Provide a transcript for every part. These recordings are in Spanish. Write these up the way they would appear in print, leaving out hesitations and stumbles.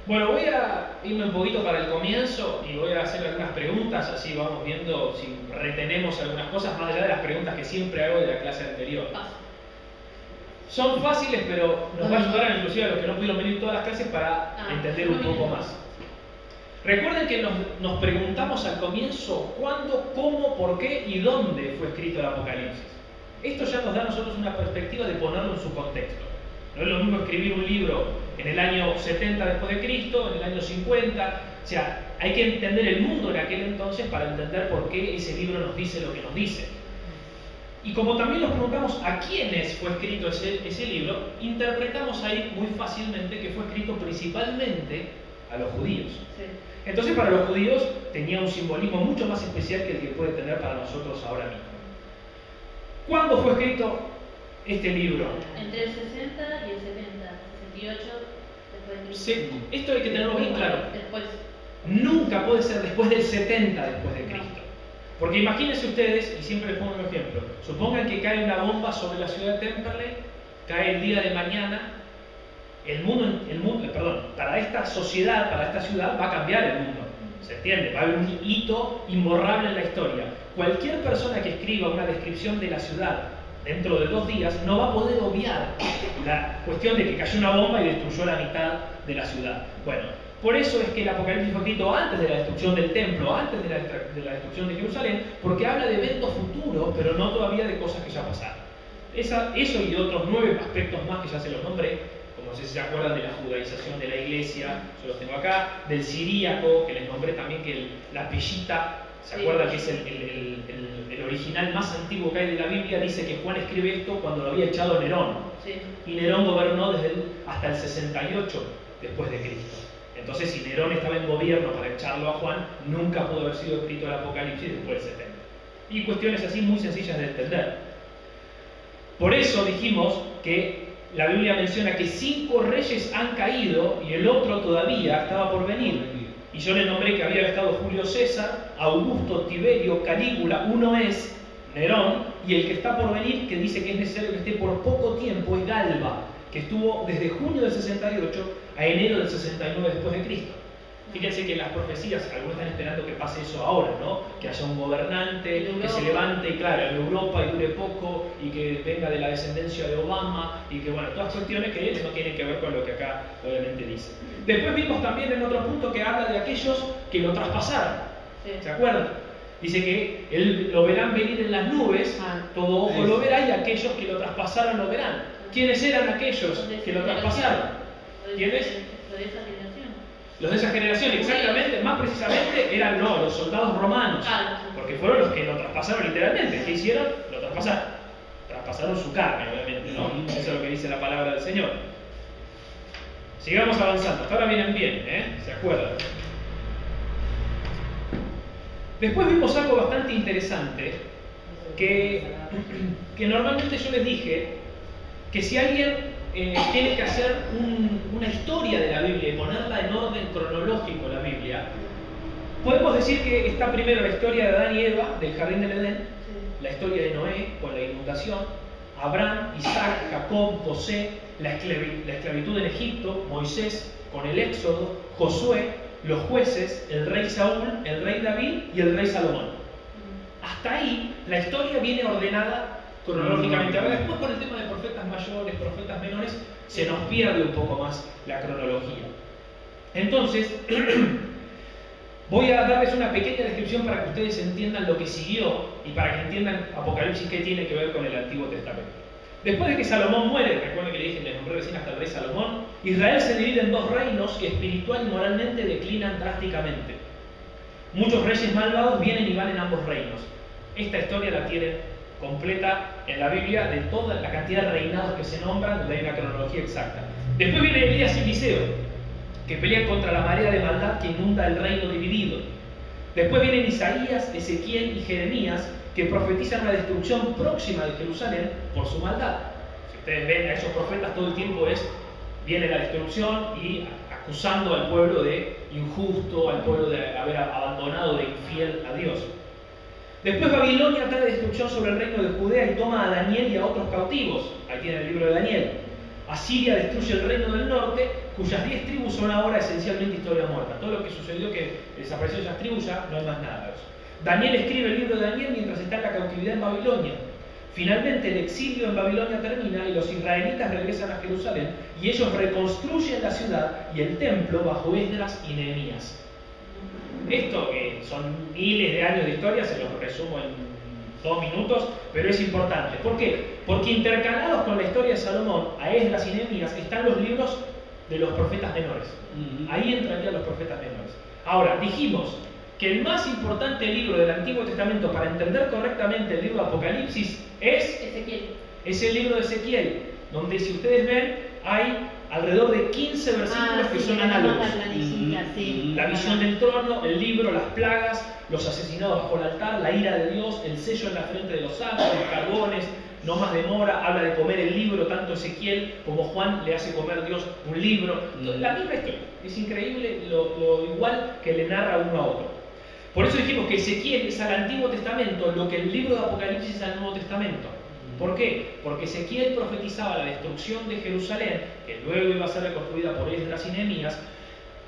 Bueno, voy a irme un poquito para el comienzo y voy a hacer algunas preguntas, así vamos viendo si retenemos algunas cosas, más allá de las preguntas que siempre hago de la clase anterior. Son fáciles, pero nos va a ayudar inclusive a los que no pudieron venir todas las clases para entender un poco más. Recuerden que nos preguntamos al comienzo cuándo, cómo, por qué y dónde fue escrito el Apocalipsis. Esto ya nos da a nosotros una perspectiva de ponerlo en su contexto. No es lo mismo escribir un libro en el año 70 después de Cristo, en el año 50. O sea, hay que entender el mundo en aquel entonces para entender por qué ese libro nos dice lo que nos dice. Y como también nos preguntamos a quiénes fue escrito ese libro, interpretamos ahí muy fácilmente que fue escrito principalmente a los judíos. Sí. Entonces para los judíos tenía un simbolismo mucho más especial que el que puede tener para nosotros ahora mismo. ¿Cuándo fue escrito este libro? Entre el 60 y el 70, 68 después de Cristo. Sí, esto hay que tenerlo bien claro. Después. Nunca puede ser después del 70 después de Cristo. Porque imagínense ustedes, y siempre les pongo un ejemplo, supongan que cae una bomba sobre la ciudad de Temperley, cae el día de mañana, para esta sociedad, para esta ciudad, va a cambiar el mundo. ¿Se entiende? Va a haber un hito imborrable en la historia. Cualquier persona que escriba una descripción de la ciudad dentro de 2 días no va a poder obviar la cuestión de que cayó una bomba y destruyó la mitad de la ciudad. Bueno, por eso es que el Apocalipsis fue escrito antes de la destrucción del templo, antes de la destrucción de Jerusalén, porque habla de eventos futuros, pero no todavía de cosas que ya pasaron. Eso y otros 9 aspectos más que ya se los nombré, como no sé si se acuerdan de la judaización de la iglesia, yo los tengo acá, del siríaco, que les nombré también, que la pellita, ¿se acuerdan que es el original más antiguo que hay de la Biblia? Dice que Juan escribe esto cuando lo había echado Nerón. Sí. Y Nerón gobernó hasta el 68 después de Cristo. Entonces, si Nerón estaba en gobierno para echarlo a Juan, nunca pudo haber sido escrito el Apocalipsis después del 70. Y cuestiones así muy sencillas de entender. Por eso dijimos que la Biblia menciona que 5 reyes han caído y el otro todavía estaba por venir. Y yo le nombré que había estado Julio César, Augusto, Tiberio, Calígula, uno es Nerón, y el que está por venir, que dice que es necesario que esté por poco tiempo, es Galba, que estuvo desde junio del 68 a enero del 69 después de Cristo. Fíjense que las profecías, algunos están esperando que pase eso ahora, ¿no? Que haya un gobernante que se levante, claro, en Europa y dure poco, y que venga de la descendencia de Obama, y que, bueno, todas cuestiones que no tienen que ver con lo que acá obviamente dice. Después vimos también en otro punto que habla de aquellos que lo traspasaron. Sí. ¿Se acuerdan? Dice que lo verán venir en las nubes, todo ojo lo verá, y aquellos que lo traspasaron lo verán. ¿Quiénes eran aquellos que lo traspasaron? ¿Quiénes? Los de esa generación, exactamente, más precisamente eran los soldados romanos, porque fueron los que lo traspasaron literalmente. ¿Qué hicieron? Lo traspasaron. Traspasaron su carne, obviamente, ¿no? Eso es lo que dice la palabra del Señor. Sigamos avanzando. Hasta ahora vienen bien, ¿Se acuerdan? Después vimos algo bastante interesante, que normalmente yo les dije que si alguien tiene que hacer una historia de la Biblia y ponerla en orden cronológico la Biblia, podemos decir que está primero la historia de Adán y Eva, del jardín del Edén, la historia de Noé con la inundación, Abraham, Isaac, Jacob, José, la esclavitud en Egipto, Moisés con el Éxodo, Josué, los jueces, el rey Saúl, el rey David y el rey Salomón. Hasta ahí la historia viene ordenada cronológicamente. Ahora después con el tema de profetas mayores, profetas menores, se nos pierde un poco más la cronología. Entonces, voy a darles una pequeña descripción para que ustedes entiendan lo que siguió y para que entiendan Apocalipsis qué tiene que ver con el Antiguo Testamento. Después de que Salomón muere, recuerden que le dije, les nombré recién hasta el rey Salomón, Israel se divide en 2 reinos que espiritual y moralmente declinan drásticamente. Muchos reyes malvados vienen y van en ambos reinos. Esta historia la tienen completa en la Biblia de toda la cantidad de reinados que se nombran, donde hay una cronología exacta. Después viene Elías y Eliseo, que pelean contra la marea de maldad que inunda el reino dividido. Después vienen Isaías, Ezequiel y Jeremías, que profetizan la destrucción próxima de Jerusalén por su maldad. Si ustedes ven a esos profetas, todo el tiempo viene la destrucción y acusando al pueblo de injusto, al pueblo de haber abandonado, de infiel a Dios. Después Babilonia trae destrucción sobre el reino de Judea y toma a Daniel y a otros cautivos. Ahí tiene el libro de Daniel. Asiria destruye el reino del norte, cuyas 10 tribus son ahora esencialmente historia muerta. Todo lo que sucedió que desapareció esas tribus ya no hay más nada de eso. Daniel escribe el libro de Daniel mientras está en la cautividad en Babilonia. Finalmente el exilio en Babilonia termina y los israelitas regresan a Jerusalén y ellos reconstruyen la ciudad y el templo bajo Esdras y Nehemías. Esto, que son miles de años de historia, se los resumo en 2 minutos, pero es importante. ¿Por qué? Porque intercalados con la historia de Salomón, a Esdras y Nehemías, están los libros de los profetas menores. Ahí entrarían los profetas menores. Ahora, dijimos que el más importante libro del Antiguo Testamento para entender correctamente el libro de Apocalipsis es Ezequiel. Es el libro de Ezequiel, donde si ustedes ven hay alrededor de 15 versículos que son análogos. La visión del trono, el libro, las plagas, los asesinados bajo el altar, la ira de Dios, el sello en la frente de los santos, los carbones, no más demora, habla de comer el libro, tanto Ezequiel como Juan le hace comer Dios un libro. La misma historia, es increíble lo igual que le narra uno a otro. Por eso dijimos que Ezequiel es al Antiguo Testamento lo que el libro de Apocalipsis es al Nuevo Testamento. ¿Por qué? Porque Ezequiel profetizaba la destrucción de Jerusalén, que luego iba a ser reconstruida por Esdras y Nehemías,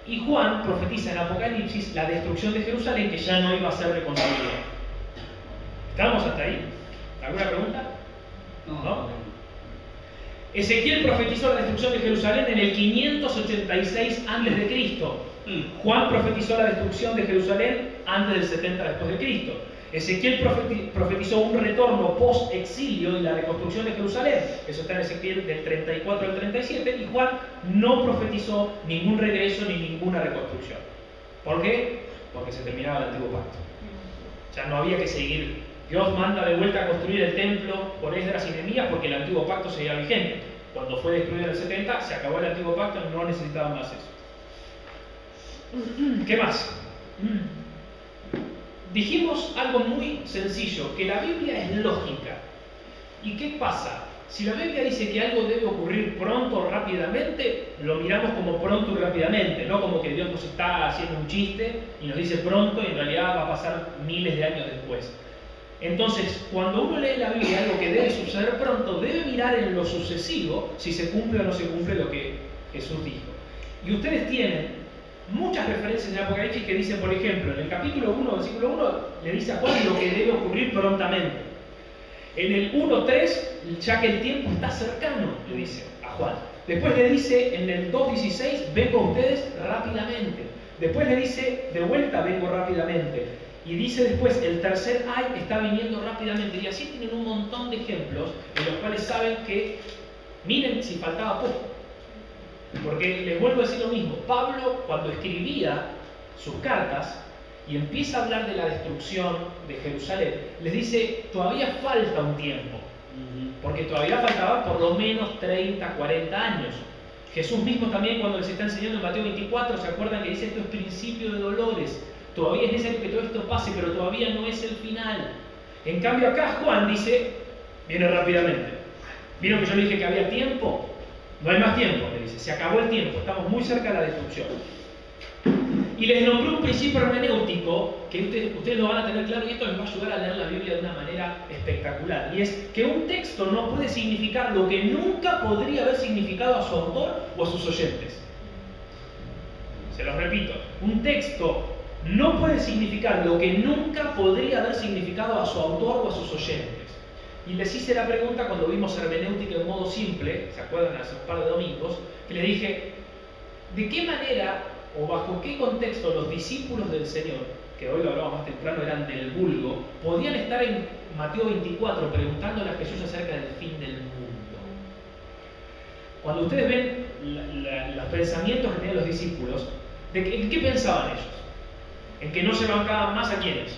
y Juan profetiza en Apocalipsis la destrucción de Jerusalén, que ya no iba a ser reconstruida. ¿Estamos hasta ahí? ¿Alguna pregunta? ¿No? Ezequiel profetizó la destrucción de Jerusalén en el 586 a.C. Juan profetizó la destrucción de Jerusalén antes del 70 después de Cristo. Ezequiel profetizó un retorno post-exilio y la reconstrucción de Jerusalén. Eso está en Ezequiel del 34 al 37. Y Juan no profetizó ningún regreso ni ninguna reconstrucción. ¿Por qué? Porque se terminaba el Antiguo Pacto. Ya no había que seguir. Dios manda de vuelta a construir el templo por Esdras y Nehemías porque el Antiguo Pacto seguía vigente. Cuando fue destruido en el 70, se acabó el Antiguo Pacto y no necesitaban más eso. ¿Qué más? Dijimos algo muy sencillo, que la Biblia es lógica. ¿Y qué pasa? Si la Biblia dice que algo debe ocurrir pronto o rápidamente, lo miramos como pronto y rápidamente, no como que Dios nos está haciendo un chiste y nos dice pronto y en realidad va a pasar miles de años después. Entonces, cuando uno lee la Biblia algo que debe suceder pronto, debe mirar en lo sucesivo si se cumple o no se cumple lo que Jesús dijo. Y ustedes tienen muchas referencias en Apocalipsis que dicen, por ejemplo, en el capítulo 1, versículo 1, le dice a Juan lo que debe ocurrir prontamente. En el 1.3, ya que el tiempo está cercano, le dice a Juan. Después le dice en el 2.16, vengo a ustedes rápidamente. Después le dice, de vuelta vengo rápidamente. Y dice después, el tercer ay está viniendo rápidamente. Y así tienen un montón de ejemplos en los cuales saben que, miren si faltaba poco. Porque les vuelvo a decir lo mismo, Pablo cuando escribía sus cartas y empieza a hablar de la destrucción de Jerusalén, les dice, todavía falta un tiempo, porque todavía faltaban por lo menos 30, 40 años. Jesús mismo también cuando les está enseñando en Mateo 24, ¿se acuerdan que dice esto es principio de dolores? Todavía es necesario que todo esto pase, pero todavía no es el final. En cambio acá Juan dice, viene rápidamente. ¿Vieron que yo le dije que había tiempo? No hay más tiempo, le dice, se acabó el tiempo, estamos muy cerca de la destrucción. Y les nombré un principio hermenéutico que ustedes lo van a tener claro y esto les va a ayudar a leer la Biblia de una manera espectacular. Y es que un texto no puede significar lo que nunca podría haber significado a su autor o a sus oyentes. Se los repito, un texto no puede significar lo que nunca podría haber significado a su autor o a sus oyentes. Y les hice la pregunta cuando vimos hermenéutica en modo simple, ¿se acuerdan? Hace un par de domingos, que le dije, ¿de qué manera o bajo qué contexto los discípulos del Señor, que hoy lo hablamos más temprano, eran del vulgo, podían estar en Mateo 24 preguntándole a Jesús acerca del fin del mundo? Cuando ustedes ven los pensamientos que tenían los discípulos, ¿en qué pensaban ellos? En que no se bancaban más a quiénes.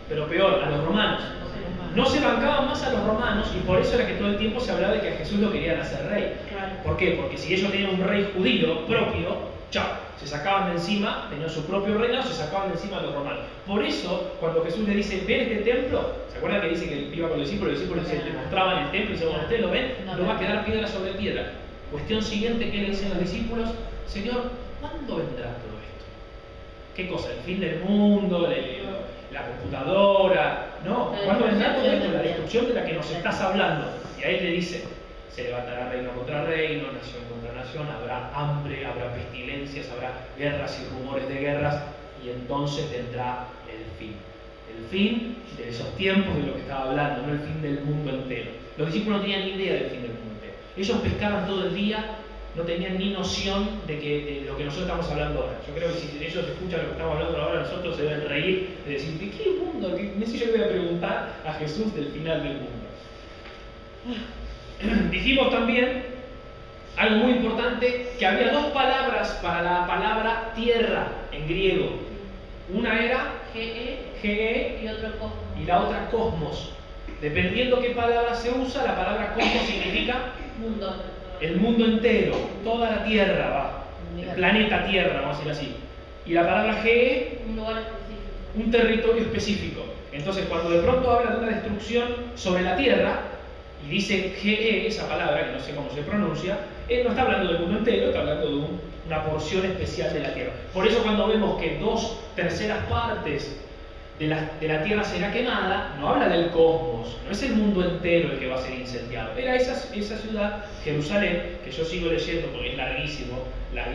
Pero peor, a los romanos. No se bancaban más a los romanos y por eso era que todo el tiempo se hablaba de que a Jesús lo querían hacer rey. ¿Por qué? Porque si ellos tenían un rey judío propio, chao, se sacaban de encima, tenían su propio reino, se sacaban de encima a los romanos. Por eso, cuando Jesús le dice, ven este templo, ¿se acuerdan que dice que iba con los discípulos le mostraban el templo y decían, bueno, ustedes lo ven, no va a quedar piedra sobre piedra? Cuestión siguiente, ¿qué le dicen los discípulos? Señor, ¿cuándo vendrá todo esto? ¿Qué cosa? ¿El fin del mundo? ¿La computadora? No, ¿cuándo vendrá todo esto? La destrucción de la que nos estás hablando. Y ahí le dice, se levantará reino contra reino, nación contra nación, habrá hambre, habrá pestilencias, habrá guerras y rumores de guerras, y entonces vendrá el fin. El fin de esos tiempos de lo que estaba hablando, no el fin del mundo entero. Los discípulos no tenían ni idea del fin del mundo entero. Ellos pescaban todo el día, no tenían ni noción de lo que nosotros estamos hablando ahora. Yo creo que si ellos escuchan lo que estamos hablando ahora, nosotros se deben reír de decir, ¿de qué mundo? ¿Qué sé yo le voy a preguntar a Jesús del final del mundo? Dijimos también algo muy importante, que había dos palabras para la palabra tierra en griego. Una era GE y otro cosmos. Y la otra cosmos. Dependiendo qué palabra se usa, la palabra cosmos significa Mundo. el mundo entero, toda la tierra, va. El planeta Tierra, vamos a decir así. Y la palabra GE, Un lugar específico. un territorio específico. Entonces, cuando de pronto habla de una destrucción sobre la tierra, y dice GE, esa palabra, que no sé cómo se pronuncia, él no está hablando del mundo entero, está hablando de una porción especial de la tierra. Por eso cuando vemos que 2/3 partes de la tierra será quemada, no habla del cosmos, no es el mundo entero el que va a ser incendiado. Era esa ciudad, Jerusalén, que yo sigo leyendo porque es larguísimo, las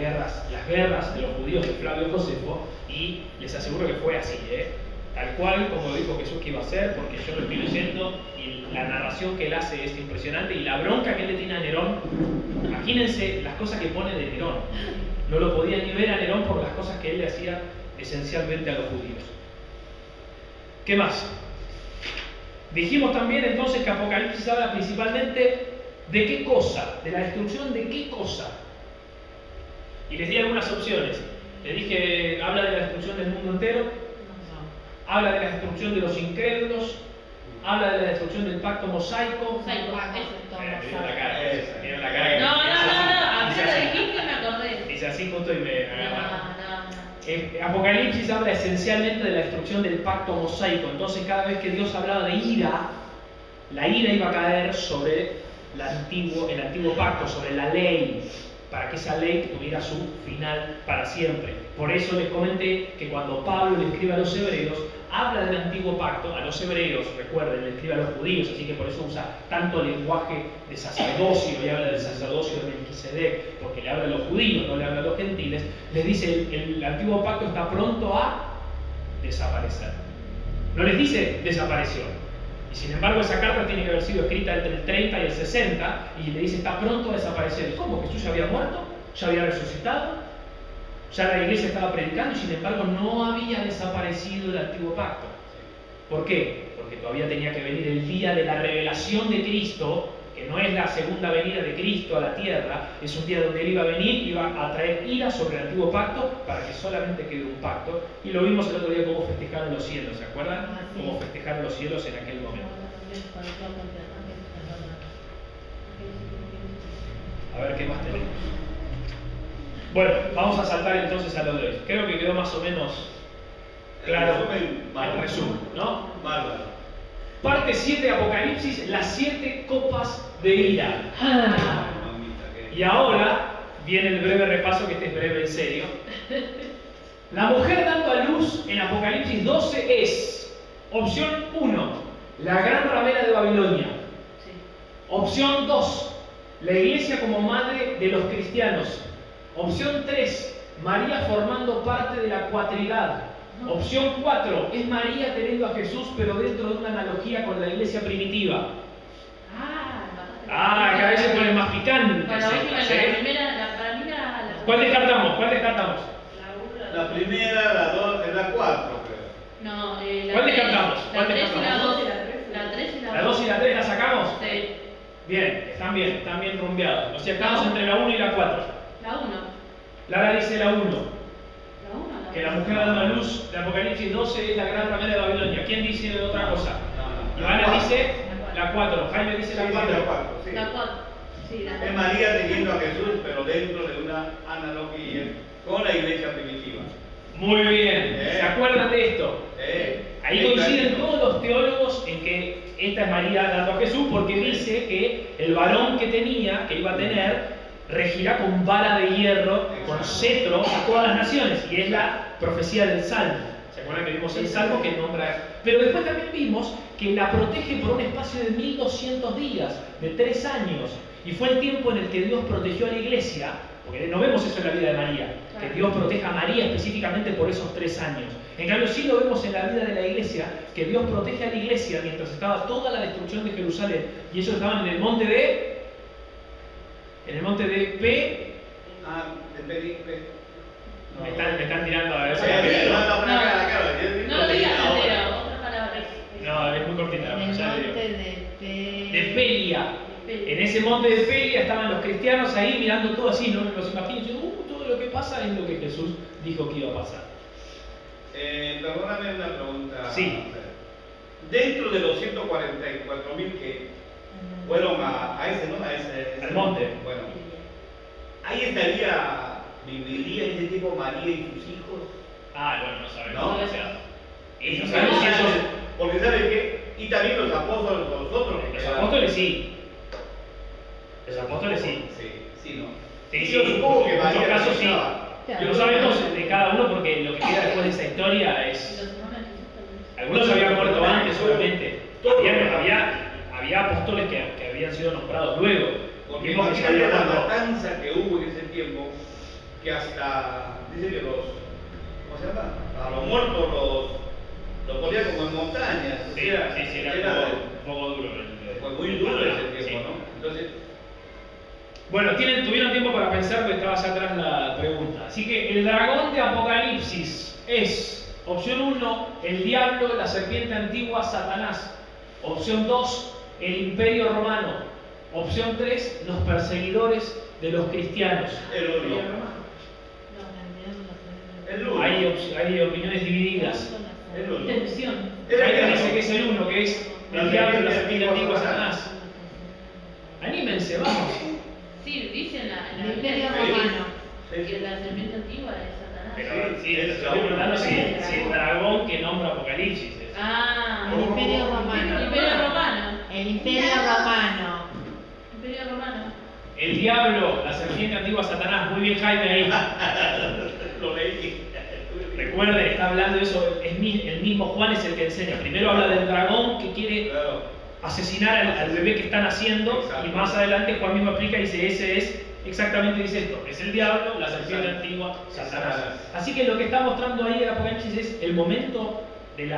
guerras de los judíos de Flavio Josefo, y les aseguro que fue así, tal cual como dijo Jesús que iba a ser, porque yo lo estoy leyendo y la narración que él hace es impresionante, y la bronca que él le tiene a Nerón, imagínense las cosas que pone de Nerón. No lo podía ni ver a Nerón por las cosas que él le hacía esencialmente a los judíos. ¿Qué más? Dijimos también entonces que Apocalipsis habla principalmente de qué cosa, de la destrucción de qué cosa. Y les di algunas opciones. Les dije, habla de la destrucción del mundo entero, habla de la destrucción de los incrédulos, habla de la destrucción del pacto mosaico. Tiene la cara. No, apenas lo dijiste me acordé. Dice así justo y me agarra. Apocalipsis habla esencialmente de la destrucción del pacto mosaico. Entonces, cada vez que Dios hablaba de ira, la ira iba a caer sobre el antiguo pacto, sobre la ley, para que esa ley tuviera su final para siempre. Por eso les comenté que cuando Pablo le escribe a los hebreos, habla del antiguo pacto. A los hebreos, recuerden, le escribe a los judíos, así que por eso usa tanto lenguaje de sacerdocio y habla del sacerdocio de Melquisedec, porque le habla a los judíos, no le habla a los gentiles. Les dice, el antiguo pacto está pronto a desaparecer. No les dice desapareció. Y sin embargo esa carta tiene que haber sido escrita entre el 30 y el 60, y le dice está pronto a desaparecer. ¿Cómo? ¿Jesús ya había muerto? ¿Ya había resucitado? Ya la iglesia estaba predicando y sin embargo no había desaparecido el antiguo pacto. ¿Por qué? Porque todavía tenía que venir el día de la revelación de Cristo, que no es la segunda venida de Cristo a la tierra, es un día donde Él iba a venir, iba a traer ira sobre el antiguo pacto para que solamente quede un pacto. Y lo vimos el otro día cómo festejaron los cielos, ¿se acuerdan? Sí. Cómo festejaron los cielos en aquel momento. A ver qué más tenemos. Bueno, vamos a saltar entonces a lo de hoy. Creo que quedó más o menos claro el resumen, ¿no? Bárbaro. Parte 7 de Apocalipsis, las 7 copas de ira. Y ahora viene el breve repaso, que este es breve en serio. La mujer dando a luz en Apocalipsis 12 es, opción 1, la gran ramera de Babilonia. Sí. Opción 2, la iglesia como madre de los cristianos. Opción 3, María formando parte de la cuatridad. Opción 4, es María teniendo a Jesús, pero dentro de una analogía con la iglesia primitiva. Cada vez se pone más picante. Para mí la primera, para mí la ¿Cuál descartamos? ¿Cuál descartamos? La primera, la 2, es la 4, creo. No, la ¿Cuál 3, descartamos? La ¿Cuál 3 y la descartamos? 2. La 3 y la 2. ¿La 2 y la 3 la sacamos? Sí. Bien, están bien rumbeados. O sea, estamos entre la 1 y la 4. La 1. Lara dice la 1. La 1. Que la mujer dando a luz de Apocalipsis 12 es la gran ramera de Babilonia. ¿Quién dice otra cosa? Ivana dice la 4. Jaime dice la 4. La 4, sí. La 4. Sí, la 4. Es María teniendo a Jesús, pero dentro de una analogía con la iglesia primitiva. Muy bien. ¿Se acuerdan de esto? Ahí coinciden todos los teólogos en que esta es María dando a Jesús, porque dice que el varón que iba a tener, regirá con vara de hierro, con cetro a todas las naciones, y es la profecía del Salmo. ¿Se acuerdan que vimos el Salmo que nombra? Pero después también vimos que la protege por un espacio de 1200 días, de 3 años. Y fue el tiempo en el que Dios protegió a la iglesia, porque no vemos eso en la vida de María, que Dios proteja a María específicamente por esos 3 años. En cambio, sí lo vemos en la vida de la iglesia, que Dios protege a la iglesia mientras estaba toda la destrucción de Jerusalén. Y ellos estaban en el monte de... En el monte de P... Me están tirando a ver. No lo digas entero, otra palabra. No, es muy cortita. En el ya le digo. monte De Pelia. En ese monte de Pelia estaban los cristianos ahí mirando todo así, no los imagino, diciendo, todo lo que pasa es lo que Jesús dijo que iba a pasar. Perdóname una pregunta. Sí. Dentro de los 144.000 que fueron a ese, ¿no? Al monte. Bueno, ahí viviría ese tipo María y sus hijos. Ah, bueno, no sabemos. ¿No? O sea, y no No, sabemos si ellos... porque ¿saben qué? Y también los apóstoles, nosotros. Los apóstoles sí. Los apóstoles sí. Sí, ¿no? Sí, Yo supongo que en muchos María casos sí. Claro. No sabemos de cada uno porque lo que queda después de esa historia es... Los hermanos de Jesús también. Algunos habían muerto antes, obviamente. Había apóstoles que habían sido nombrados luego. Porque Vimos que ya imagínate había la muerto. matanza que hubo en ese tiempo, que hasta, dice que ¿cómo se llama? A los muertos los ponían como en montañas. Sí, Era un poco duro. fue muy duro ese tiempo, Sí. ¿no? Entonces, Bueno, tuvieron tiempo para pensar porque estaba allá atrás la pregunta. Así que el dragón de Apocalipsis es, opción 1, el diablo, la serpiente antigua, Satanás. Opción 2, el imperio romano. Opción 3, los perseguidores de los cristianos. el uno. El uno. Hay opiniones divididas. El uno. Decepción. Hay dice que es el 1, que es el diablo, la serpiente antigua, Satanás. Anímense, vamos. Sí, dice en la El Imperio Biblia Romano. que la serpiente antigua es Satanás. Pero sí, estoy preguntando si el dragón que nombra Apocalipsis es. Ah, El Imperio el Romano. Imperio Romano. El Imperio Romano. Imperio Romano. El diablo, la serpiente antigua, Satanás. Muy bien, Jaime, ahí. Lo leí. Recuerden, está hablando de eso. El mismo Juan es el que enseña. Primero habla del dragón que quiere Claro. asesinar al bebé que están haciendo. Exacto. Y más adelante Juan mismo explica y dice: ese es exactamente, dice esto. Es el diablo, la serpiente Exacto. antigua, Satanás. Satanás. Así que lo que está mostrando ahí el Apocalipsis es el momento del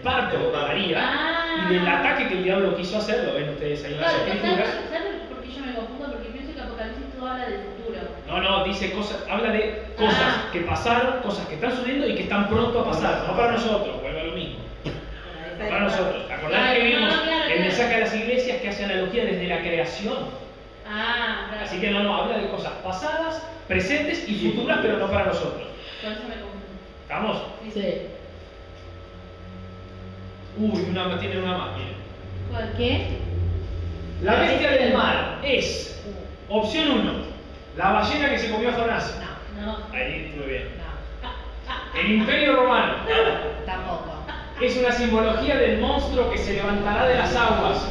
parto de María. Ah. Y del ataque que el diablo quiso hacer. Lo ven ustedes ahí en las Claro, escrituras. ¿sabes por qué yo me confundo? Porque pienso que Apocalipsis todo habla del futuro. No, dice cosas, habla de cosas que pasaron, cosas que están sucediendo y que están pronto a pasar. No para nosotros, vuelve a lo mismo. No para nosotros. Acordate que vimos el mensaje de las iglesias que hace analogía desde la creación. Ah, claro. Así que no, habla de cosas pasadas, presentes y futuras, pero no para nosotros. Por eso me confundo. ¿Estamos? Sí. Tiene una más, miren. ¿Cuál? ¿Qué? La bestia del mar es, opción 1, la ballena que se comió a Jonás. No. Ahí estuve bien. No, El imperio romano. tampoco. Es una simbología del monstruo que se levantará de las aguas.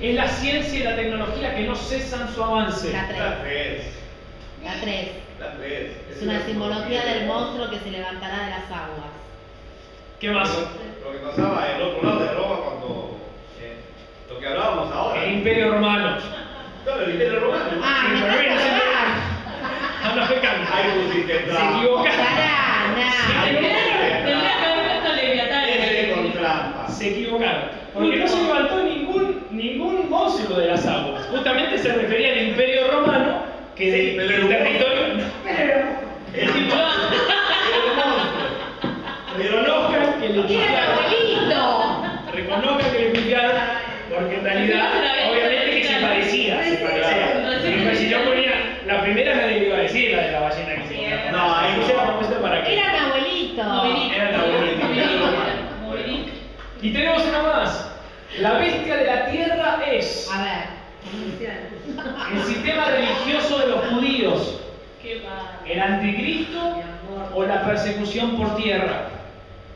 Es la ciencia y la tecnología que no cesan su avance. La La 3. 3. La 3. La 3. Es una simbología del monstruo que se levantará de las aguas. ¿Qué más? Lo que pasaba en el otro lado de Roma cuando lo que hablábamos ahora. El imperio romano. Claro, el imperio romano. Ah, Sí, me pero bien, estás No me cambia. Ahí pusiste Se trampa. equivocaron. Tendría que haber puesto Leviatán. Ese con trampa. Se equivocaron. Porque no se levantó ningún monstruo de las aguas. Justamente se refería al imperio romano, que Sí, del pero el el territorio. Reconozcan que le ¡Era pifiaron. abuelito! Reconozcan que le pifiaron, porque en realidad, obviamente que se parecía. Pero si yo ponía la primera, nadie iba a decir la de la ballena que se ponía. No, ahí puse la propuesta para que. ¡Era un abuelito! Era la abuelita. Moveric. Y tenemos una más. La bestia de la tierra es A ver. el sistema religioso de los judíos, Qué va. el anticristo o la persecución por tierra.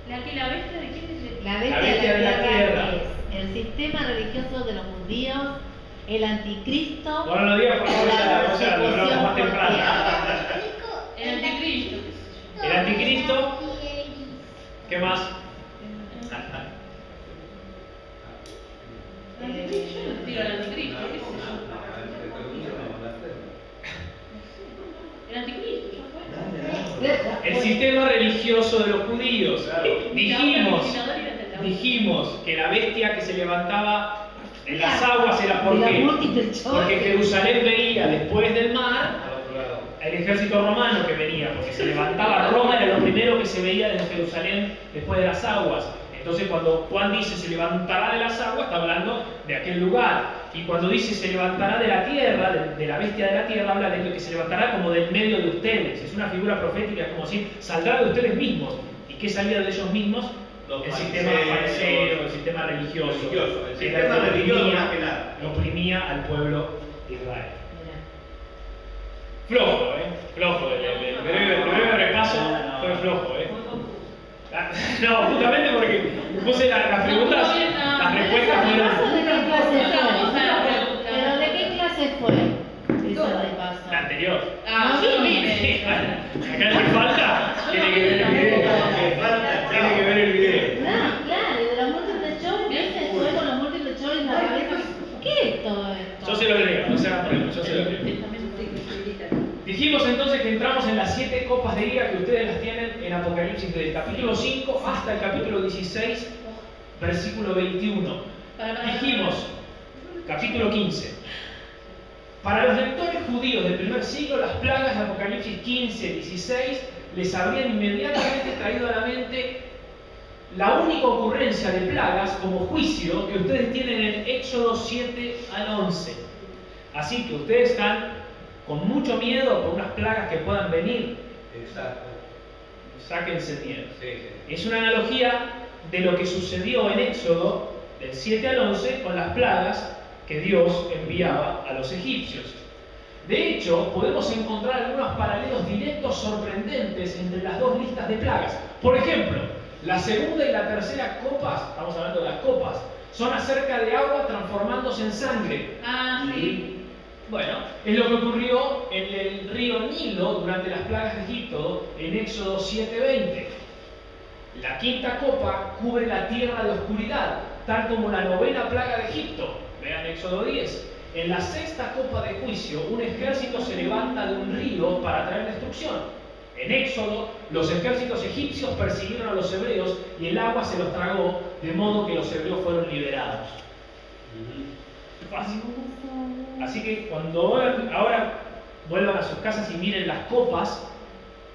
La bestia de quién es? La bestia bestia de la tierra es el sistema religioso de los judíos, el anticristo Ahora no digas por o favor, la ya lo hablamos más persecución por temprano. tierra. El anticristo. El anticristo ¿Qué más? Tiro al anticristo, ¿qué es eso? El anticristo, ya fue. El sistema religioso de los judíos. Dijimos que la bestia que se levantaba en las aguas era porque Jerusalén veía después del mar el ejército romano que venía, porque se levantaba Roma, era lo primero que se veía desde Jerusalén después de las aguas. Entonces cuando Juan dice se levantará de las aguas, está hablando de aquel lugar. Y cuando dice se levantará de la tierra, de la bestia de la tierra, habla de que se levantará como del medio de ustedes. Es una figura profética, como decir, saldrá de ustedes mismos. ¿Y qué salía de ellos mismos? El sistema fariseo, el sistema religioso. El sistema religioso más que nada. Oprimía al pueblo de Israel. Flojo, flojo. El breve repaso fue flojo, No, justamente porque puse las preguntas, las respuestas fueron. ¿Pero de qué clase fue esa de paso? La anterior. Ah, yo no vine. Acá el que falta tiene que ver el video. Tiene que ver el video. No, claro, y de los múltiples choices, ¿viste? Fue con los múltiples choices la cabeza. ¿Qué es todo esto? Yo se lo leo, no se hagan problemas, yo se lo leo. Dijimos entonces que entramos en las 7 copas de ira que ustedes las tienen en Apocalipsis desde el capítulo 5 hasta el capítulo 16, versículo 21. Dijimos, capítulo 15. Para los lectores judíos del primer siglo, las plagas de Apocalipsis 15, 16 les habrían inmediatamente traído a la mente la única ocurrencia de plagas como juicio que ustedes tienen en Éxodo 7 al 11. Así que ustedes están con mucho miedo por unas plagas que puedan venir. Exacto. Sáquense miedo. Sí. Es una analogía de lo que sucedió en Éxodo del 7 al 11 con las plagas que Dios enviaba a los egipcios. De hecho, podemos encontrar algunos paralelos directos sorprendentes entre las dos listas de plagas. Por ejemplo, la segunda y la tercera copas, estamos hablando de las copas, son acerca de agua transformándose en sangre. Ah, sí. Bueno, es lo que ocurrió en el río Nilo durante las plagas de Egipto en Éxodo 7:20. La quinta copa cubre la tierra de oscuridad, tal como la novena plaga de Egipto. Vean Éxodo 10. En la sexta copa de juicio, un ejército se levanta de un río para traer destrucción. En Éxodo, los ejércitos egipcios persiguieron a los hebreos y el agua se los tragó, de modo que los hebreos fueron liberados. Fácil. Así que cuando ahora vuelvan a sus casas y miren las copas,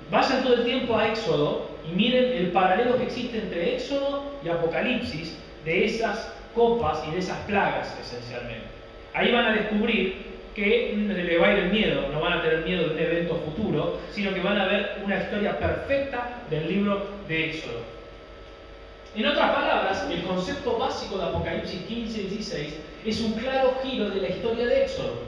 vayan todo el tiempo a Éxodo y miren el paralelo que existe entre Éxodo y Apocalipsis de esas copas y de esas plagas, esencialmente. Ahí van a descubrir que les va a ir el miedo, no van a tener miedo de un evento futuro, sino que van a ver una historia perfecta del libro de Éxodo. En otras palabras, el concepto básico de Apocalipsis 15 y 16 es un claro giro de la historia de Éxodo.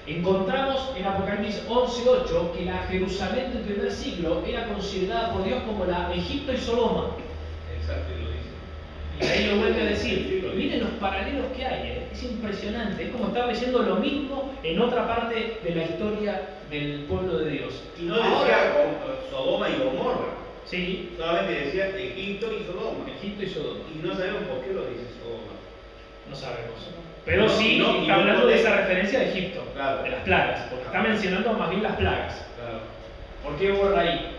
Encontramos en Apocalipsis 11:8 que la Jerusalén del primer siglo era considerada por Dios como la Egipto y Sodoma. Exacto, y lo dice. Y ahí lo vuelve a decir. Miren los paralelos que hay, es impresionante. Es como estar leyendo lo mismo en otra parte de la historia del pueblo de Dios. Y no decía Sodoma y Gomorra. Sí. Solamente decía Egipto y Sodoma. Egipto y Sodoma. Y no sabemos por qué lo dice Sodoma. No sabemos. Pero sí, está hablando de esa referencia de Egipto, claro, de las plagas, porque está mencionando más bien las plagas. Claro. ¿Por qué borra ahí?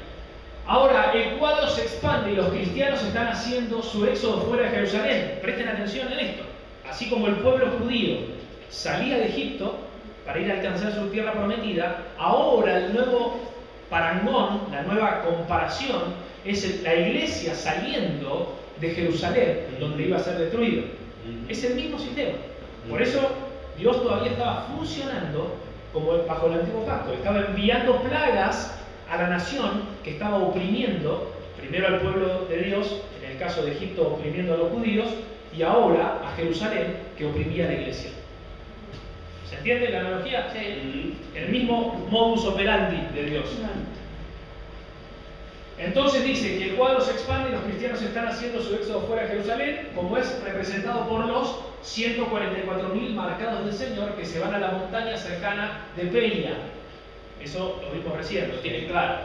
Ahora, el cuadro se expande y los cristianos están haciendo su éxodo fuera de Jerusalén. Presten atención en esto. Así como el pueblo judío salía de Egipto para ir a alcanzar su tierra prometida, ahora el nuevo parangón, la nueva comparación, es la iglesia saliendo de Jerusalén, donde iba a ser destruido. Es el mismo sistema. Por eso Dios todavía estaba funcionando como bajo el antiguo pacto. Estaba enviando plagas a la nación que estaba oprimiendo, primero al pueblo de Dios, en el caso de Egipto oprimiendo a los judíos, y ahora a Jerusalén que oprimía a la iglesia. ¿Se entiende la analogía? Sí. El mismo modus operandi de Dios. Entonces dice que el cuadro se expande y los cristianos están haciendo su éxodo fuera de Jerusalén, como es representado por los 144.000 marcados del Señor que se van a la montaña cercana de Pelia. Eso lo vimos recién, lo tienen claro.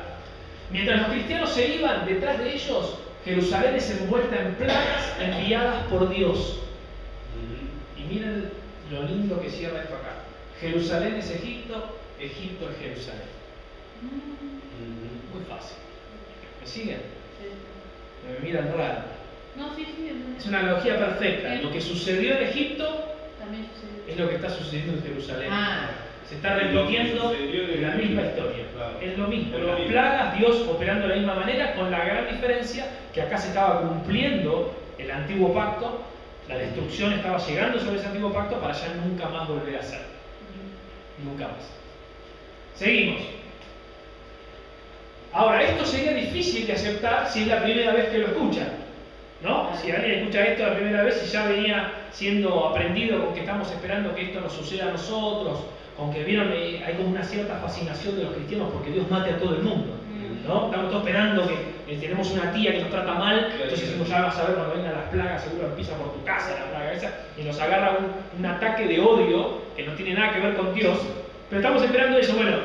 Mientras los cristianos se iban, detrás de ellos, Jerusalén es envuelta en plagas enviadas por Dios. Y miren lo lindo que cierra esto acá. Jerusalén es Egipto, Egipto es Jerusalén. Muy fácil. ¿Me siguen? Me miran raro. No, sí, sí. Es una analogía perfecta. Lo que sucedió en Egipto También sucedió. es lo que está sucediendo en Jerusalén. Ah. Se está repitiendo la misma historia. Es lo mismo. Las plagas, Dios operando de la misma manera, con la gran diferencia que acá se estaba cumpliendo el antiguo pacto, la destrucción estaba llegando sobre ese antiguo pacto para ya nunca más volver a ser. Nunca más. Seguimos. Ahora, esto sería difícil de aceptar si es la primera vez que lo escuchan, ¿no? Si alguien escucha esto la primera vez y ya venía siendo aprendido con que estamos esperando que esto nos suceda a nosotros, con que vieron, hay como una cierta fascinación de los cristianos porque Dios mate a todo el mundo, ¿no? Estamos todos esperando que tenemos una tía que nos trata mal, entonces decimos, ya vas a ver cuando vengan las plagas, seguro empieza por tu casa la plaga esa, y nos agarra un ataque de odio que no tiene nada que ver con Dios, pero estamos esperando eso. Bueno,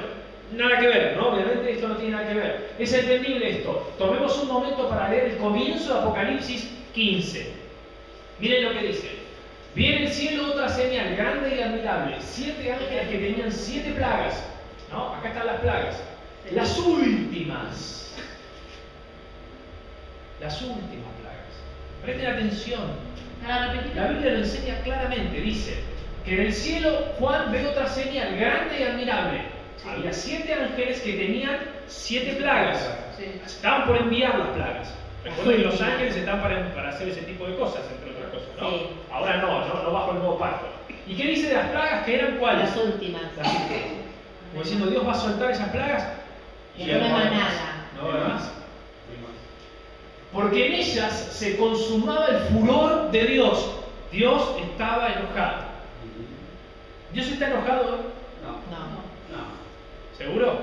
nada que ver, ¿no? Obviamente esto no tiene nada que ver. Es entendible esto. Tomemos un momento para leer el comienzo de Apocalipsis 15. Miren lo que dice. Vi en el cielo otra señal grande y admirable, 7 ángeles que tenían 7 plagas, ¿no? Acá están las plagas. Las últimas. Las últimas plagas. Presten atención. La Biblia lo enseña claramente. Dice que en el cielo Juan ve otra señal grande y admirable. Había 7 ángeles que tenían 7 plagas. Estaban por enviar las plagas. Recuerden que los ángeles están para hacer ese tipo de cosas, entre otras cosas, ¿no? Sí. Ahora no bajo el nuevo pacto. ¿Y qué dice de las plagas? Que eran cuáles? Las últimas. Las últimas. Como diciendo, Dios va a soltar esas plagas y No hay no hay más más. nada. No hay más. Porque en ellas se consumaba el furor de Dios. Dios estaba enojado. ¿Dios está enojado hoy? No. ¿Seguro?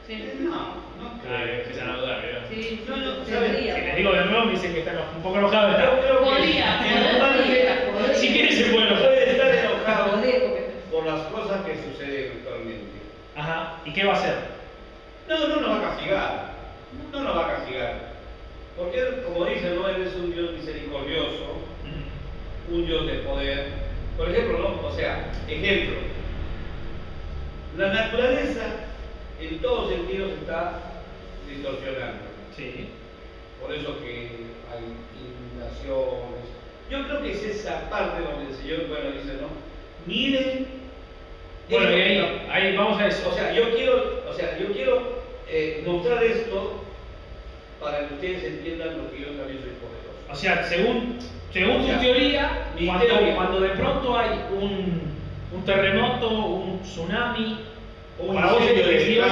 Sí. No. Empiezan a dudar, ¿verdad? Sí, No, sí, ¿sabes? debería. Si les digo de nuevo, me dicen que están un poco enojados. Podría. Si quieres, se puede enojar. Puede estar enojado por las cosas que suceden actualmente. Ajá. ¿Y qué va a hacer? No nos va a castigar. No nos va a castigar. Porque él, como dice, no, él es un Dios misericordioso, un Dios de poder. Por ejemplo, ¿no? O sea, ejemplo. La naturaleza en todos sentidos está distorsionando. Sí. Por eso que hay inundaciones. Yo creo que es esa parte donde el Señor, bueno, dice, ¿no? Miren. Bueno, y ahí vamos a eso. O sea, yo quiero mostrar esto para que ustedes entiendan lo que yo también soy poderoso. O sea, según tu teoría, cuando de pronto hay un terremoto, un tsunami, para vos es Dios,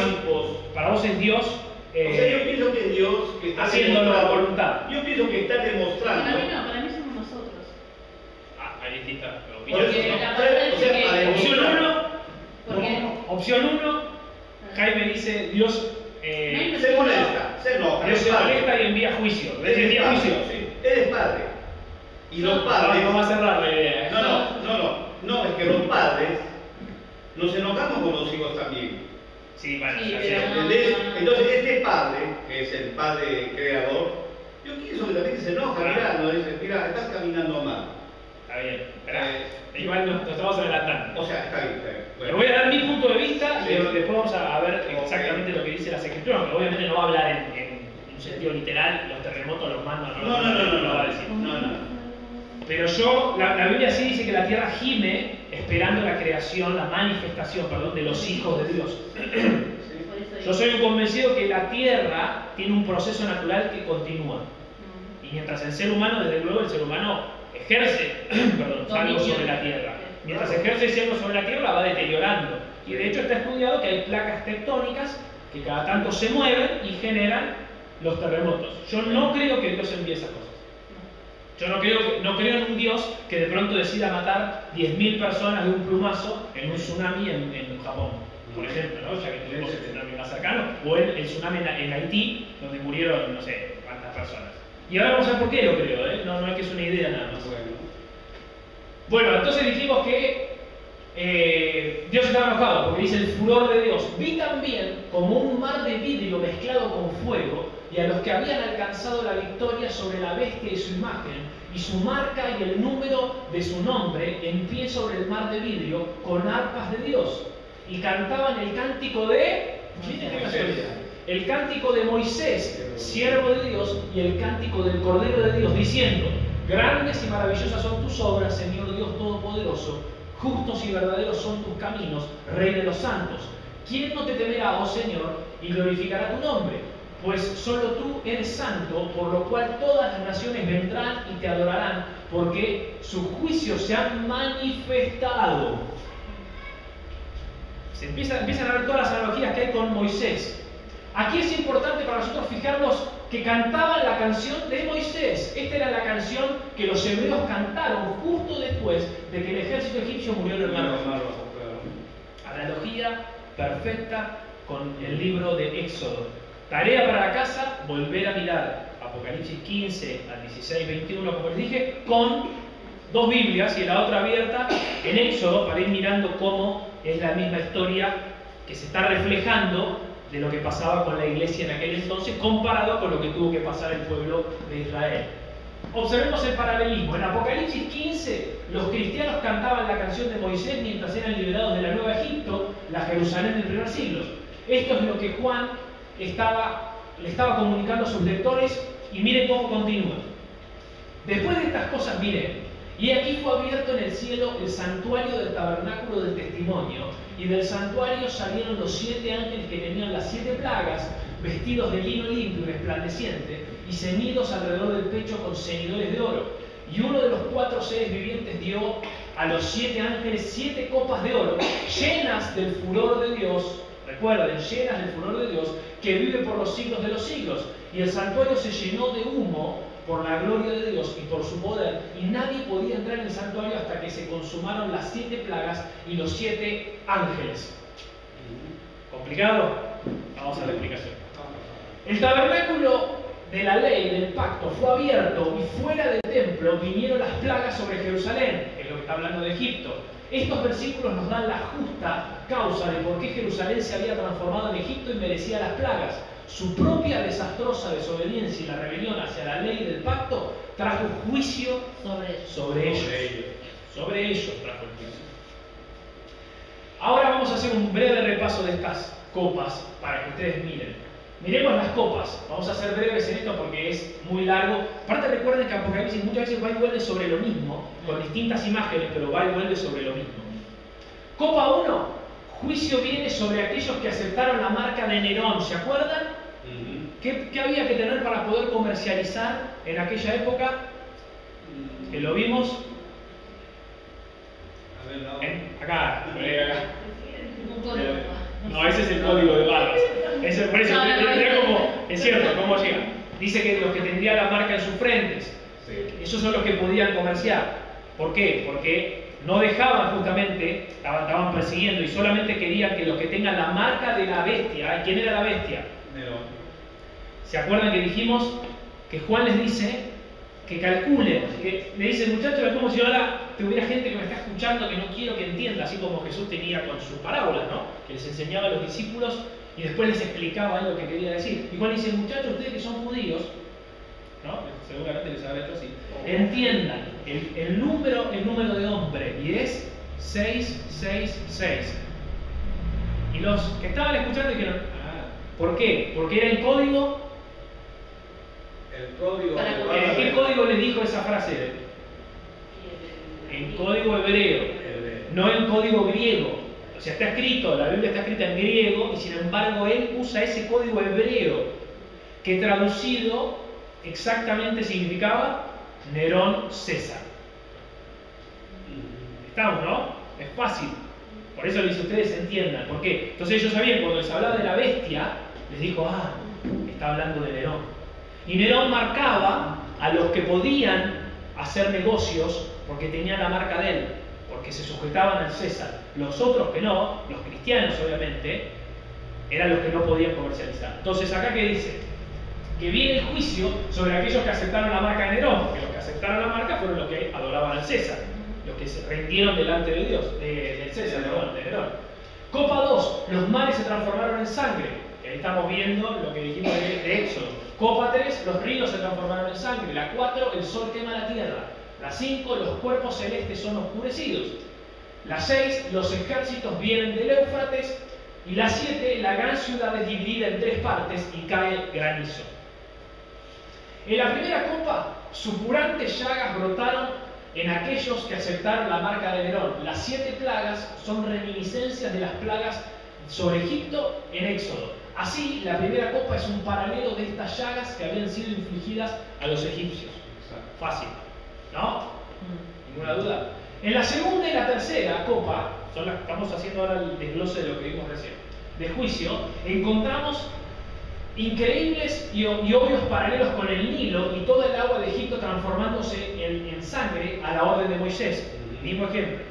para vos es Dios o sea, yo pienso que es Dios que está haciendo la demostrando. voluntad. Yo pienso que está demostrando. Para mí no, para mí somos nosotros. Ahí está. Por eso, Porque ¿no? la parte O sea, dice para que- Opción demostrar. 1. Porque Opción 1. Jaime dice, Dios Se molesta, se enoja. Dios es se padre. molesta y envía juicio. Él ¿Ves? es Envía padre, juicio. sí. Él es padre. Y los padres. No va a cerrar la idea. No, es que los padres nos enojamos con los hijos también. Sí, bueno, Sí, ya pero sé. no. ¿Entendés? Entonces, este padre, que es el padre creador, yo pienso que también se enoja, mirá, no dice, mira, estás caminando mal. Está bien. Esperá. Igual nos estamos adelantando. O sea, está bien. Le Bueno. voy a dar mi punto de vista y Sí. después vamos a ver exactamente lo que dice las escrituras, porque obviamente no va a hablar en un sentido literal, los terremotos los mandan, No lo va a decir. No. Pero yo, la Biblia sí dice que la tierra gime esperando la creación, la manifestación, perdón, de los hijos de Dios. por eso Yo soy un convencido que la tierra tiene un proceso natural que continúa. Y mientras el ser humano, desde luego, el ser humano ejerce algo sobre la tierra. Mientras ejerce algo sobre la tierra, la va deteriorando. Y de hecho está estudiado que hay placas tectónicas que cada tanto se mueven y generan los terremotos. Yo no creo que Dios envíe esas cosas. Yo no creo en un Dios que de pronto decida matar 10.000 personas de un plumazo en un tsunami en Japón, por ejemplo, ¿no? Ya que tuvimos el tsunami más cercano, o el tsunami en Haití, donde murieron no sé cuántas personas. Y ahora vamos a ver por qué lo creo, ¿eh? No es que es una idea nada más. Bueno, entonces dijimos que Dios estaba enojado porque dice el furor de Dios. Vi también como un mar de vidrio mezclado con fuego y a los que habían alcanzado la victoria sobre la bestia y su imagen, y su marca y el número de su nombre, en pie sobre el mar de vidrio, con arpas de Dios. Y cantaban el cántico de... Miren qué casualidad. El cántico de Moisés, siervo de Dios, y el cántico del Cordero de Dios, diciendo: grandes y maravillosas son tus obras, Señor Dios Todopoderoso, justos y verdaderos son tus caminos, Rey de los santos. ¿Quién no te temerá, oh Señor, y glorificará tu nombre? Pues solo tú eres santo, por lo cual todas las naciones vendrán y te adorarán, porque sus juicios se han manifestado. Se empiezan a ver todas las analogías que hay con Moisés. Aquí es importante para nosotros fijarnos que cantaban la canción de Moisés. Esta era la canción que los hebreos cantaron justo después de que el ejército egipcio murió en el mar Rojo. Analogía perfecta con el libro de Éxodo. Tarea para la casa: volver a mirar Apocalipsis 15 al 16, 21, como les dije, con dos Biblias y la otra abierta en Éxodo, para ir mirando cómo es la misma historia que se está reflejando de lo que pasaba con la iglesia en aquel entonces, comparado con lo que tuvo que pasar el pueblo de Israel. Observemos el paralelismo. En Apocalipsis 15, los cristianos cantaban la canción de Moisés mientras eran liberados de la Nueva Egipto, la Jerusalén del primer siglo. Esto es lo que Juan le estaba comunicando a sus lectores, y miren cómo continúa. Después de estas cosas, miren, y aquí fue abierto en el cielo el santuario del tabernáculo del testimonio, y del santuario salieron los 7 ángeles que tenían las 7 plagas, vestidos de lino limpio y resplandeciente, y ceñidos alrededor del pecho con ceñidores de oro. Y uno de los 4 seres vivientes dio a los 7 ángeles 7 copas de oro, llenas del furor de Dios. Recuerden, llenas del furor de Dios, que vive por los siglos de los siglos. Y el santuario se llenó de humo por la gloria de Dios y por su poder, y nadie podía entrar en el santuario hasta que se consumaron las 7 plagas y los 7 ángeles. ¿Complicado? Vamos a la explicación. El tabernáculo de la ley, del pacto, fue abierto, y fuera del templo vinieron las plagas sobre Jerusalén, es lo que está hablando de Egipto. Estos versículos nos dan la justa causa de por qué Jerusalén se había transformado en Egipto y merecía las plagas. Su propia desastrosa desobediencia y la rebelión hacia la ley del pacto trajo juicio sobre ellos. Sobre ellos trajo el juicio. Ahora vamos a hacer un breve repaso de estas copas para que ustedes miren. Miremos las copas. Vamos a ser breves en esto porque es muy largo. Aparte, recuerden que Apocalipsis muchas veces va y vuelve sobre lo mismo, con distintas imágenes, pero va y vuelve sobre lo mismo. Copa 1. Juicio viene sobre aquellos que aceptaron la marca de Nerón. ¿Se acuerdan? ¿Qué había que tener para poder comercializar en aquella época? ¿Que lo vimos? A ver, no. Acá. Un código. No, ese es el código de barras. Por eso, mira cómo, es cierto, cómo llega. Dice que los que tendrían la marca en sus frentes, esos son los que podían comerciar. ¿Por qué? Porque no dejaban justamente, estaban persiguiendo y solamente querían que los que tengan la marca de la bestia. ¿Quién era la bestia? Nerón. ¿Se acuerdan que dijimos que Juan les dice que calculen? Que le dice: muchachos, es como si ahora tuviera gente que me está escuchando que no quiero que entienda, así como Jesús tenía con sus parábolas, ¿no? Que les enseñaba a los discípulos y después les explicaba algo que quería decir. Y Juan dice: muchachos, ustedes que son judíos, ¿no? Seguramente les habrá hecho así. Entiendan el número de hombre, y es 666. Y los que estaban escuchando dijeron: ¿por qué? Porque era el código. El código. ¿En qué código le dijo esa frase? En código hebreo, no en código griego. O sea, está escrito, la Biblia está escrita en griego, y sin embargo él usa ese código hebreo, que traducido exactamente significaba Nerón César. ¿Estamos, no? Es fácil. Por eso les dice: ustedes entiendan. ¿Por qué? Entonces ellos sabían, cuando les hablaba de la bestia, les dijo: está hablando de Nerón. Y Nerón marcaba a los que podían hacer negocios porque tenían la marca de él, porque se sujetaban al César. Los otros que no, los cristianos obviamente, eran los que no podían comercializar. Entonces acá, ¿qué dice? Que viene el juicio sobre aquellos que aceptaron la marca de Nerón, porque los que aceptaron la marca fueron los que adoraban al César, los que se rindieron delante de Dios, del César, de Nerón. Copa 2, los mares se transformaron en sangre. Ahí estamos viendo lo que dijimos de Éxodo. Copa 3, los ríos se transformaron en sangre. La 4, el sol quema la tierra. La 5, los cuerpos celestes son oscurecidos. La 6, los ejércitos vienen del Éufrates. Y la 7, la gran ciudad es dividida en 3 partes y cae granizo. En la primera copa, supurantes llagas brotaron en aquellos que aceptaron la marca de Nerón. Las 7 plagas son reminiscencias de las plagas sobre Egipto en Éxodo. Así, la primera copa es un paralelo de estas llagas que habían sido infligidas a los egipcios. Fácil, ¿no? Ninguna duda. En la segunda y la tercera copa, estamos haciendo ahora el desglose de lo que vimos recién, de juicio, encontramos increíbles y obvios paralelos con el Nilo y todo el agua de Egipto transformándose en sangre a la orden de Moisés. Mismo ejemplo.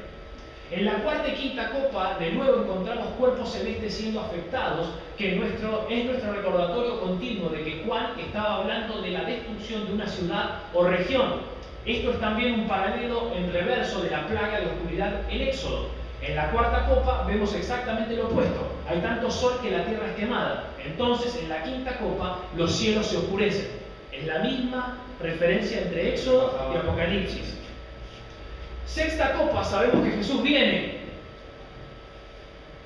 En la cuarta y quinta copa, de nuevo encontramos cuerpos celestes siendo afectados, que es nuestro recordatorio continuo de que Juan estaba hablando de la destrucción de una ciudad o región. Esto es también un paralelo en reverso de la plaga de oscuridad en Éxodo. En la cuarta copa vemos exactamente lo opuesto. Hay tanto sol que la tierra es quemada. Entonces, en la quinta copa, los cielos se oscurecen. Es la misma referencia entre Éxodo y Apocalipsis. Sexta copa, sabemos que Jesús viene.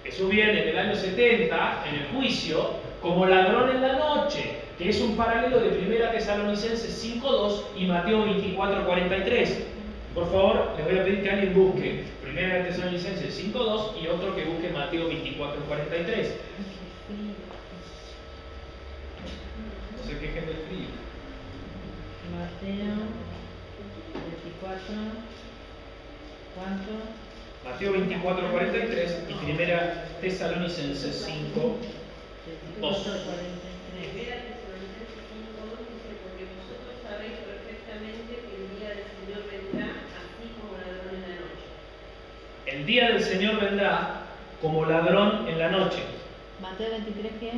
Jesús viene en el año 70, en el juicio, como ladrón en la noche, que es un paralelo de 1 Tesalonicenses 5:2 y Mateo 24:43. Por favor, les voy a pedir que alguien busque 1 Tesalonicenses 5:2 y otro que busque Mateo 24:43. No se quejen del frío. Mateo 24. ¿Cuánto? Mateo 24:43 y 1 Tesalonicenses 5:2. Primera Tesalonicenses 5:2 dice: porque vosotros sabéis perfectamente que el día del Señor vendrá así como ladrón en la noche. El día del Señor vendrá como ladrón en la noche. Mateo 23, ¿qué?